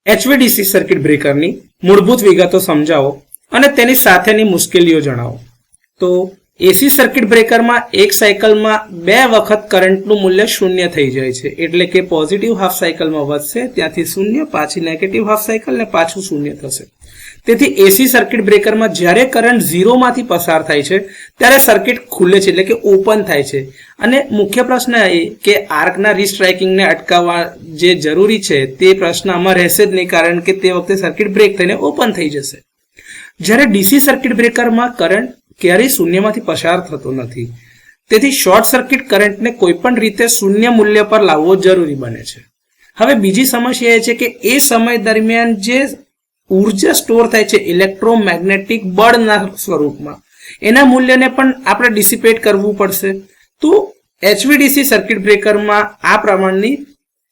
HVDC circuit બ્રેકરની મૂળભૂત વિગતો સમજાવો અને તેની સાથેની મુશ્કેલીઓ જણાવો. તો એસી સર્કિટ બ્રેકરમાં એક સાયકલમાં 2 વખત કરંટનું મૂલ્ય 0 થઈ જાય છે, એટલે કે પોઝિટિવ હાફ સાયકલમાં વધશે, ત્યાંથી 0, પાછી નેગેટિવ હાફ સાયકલ ને પાછું 0 થશે. તેથી એસી સર્કિટ બ્રેકરમાં જ્યારે કરંટ 0 માંથી પસાર થાય છે ત્યારે સર્કિટ ખુલે છે, એટલે કે ઓપન થાય છે. અને મુખ્ય પ્રશ્ન એ કે આર્કના રીસ્ટ્રાઇકિંગને અટકાવવા જે જરૂરી છે તે પ્રશ્ન આમાં રહેશે જ નહીં, કારણ કે તે વખતે સર્કિટ બ્રેક થઈને ઓપન થઈ જશે. જ્યારે ડીસી સર્કિટ બ્રેકરમાં કરંટ ક્યારેય શૂન્યમાંથી પસાર થતો નથી, તેથી શોર્ટ સર્કિટ કરંટને કોઈ પણ રીતે શૂન્ય મૂલ્ય પર લાવવો જરૂરી બને છે. હવે બીજી સમસ્યા એ છે કે એ સમય દરમિયાન જે ઉર્જા સ્ટોર થાય છે ઇલેક્ટ્રોમેગ્નેટિક બળના સ્વરૂપમાં, એના મૂલ્યને પણ આપણે ડિસિપેટ કરવું પડશે. તો HVDC સર્કિટ બ્રેકરમાં આ પ્રમાણની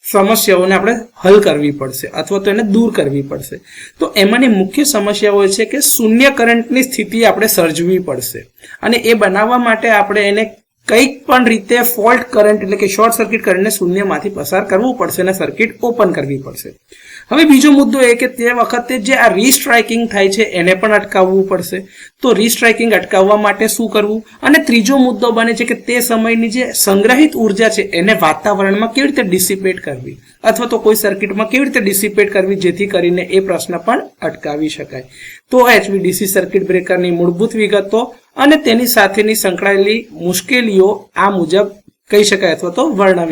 સમસ્યાઓને આપણે હલ કરવી પડશે અથવા તો એને દૂર કરવી પડશે. તો એમાંની મુખ્ય સમસ્યાઓ છે કે શૂન્ય કરંટની સ્થિતિ આપણે સર્જવી પડશે, અને એ બનાવવા માટે આપણે એને કંઈક પણ રીતે ફોલ્ટ કરંટ એટલે કે શોર્ટ સર્કિટ કરંટને શૂન્યમાંથી પસાર કરવું પડશે અને સર્કિટ ઓપન કરવી પડશે. હવે બીજો મુદ્દો એ કે તે વખતે જે આ રીસ્ટ્રાઇકિંગ થાય છે એને પણ અટકાવવું પડશે. તો રીસ્ટ્રાઇકિંગ અટકાવવા માટે શું કરવું? અને ત્રીજો મુદ્દો બને છે કે તે સમયની જે સંગ્રહિત ઉર્જા છે એને વાતાવરણમાં કેવી રીતે ડિસિપેટ કરવી અથવા તો કોઈ સર્કિટમાં કેવી રીતે ડિસિપેટ કરવી, જેથી કરીને એ પ્રશ્ન પણ અટકાવી શકાય. તો HVDC સર્કિટ બ્રેકરની મૂળભૂત વિગતો અને તેની સાથેની સંકળાયેલી મુશ્કેલીઓ આ મુજબ કહી શકાય અથવા તો વર્ણવી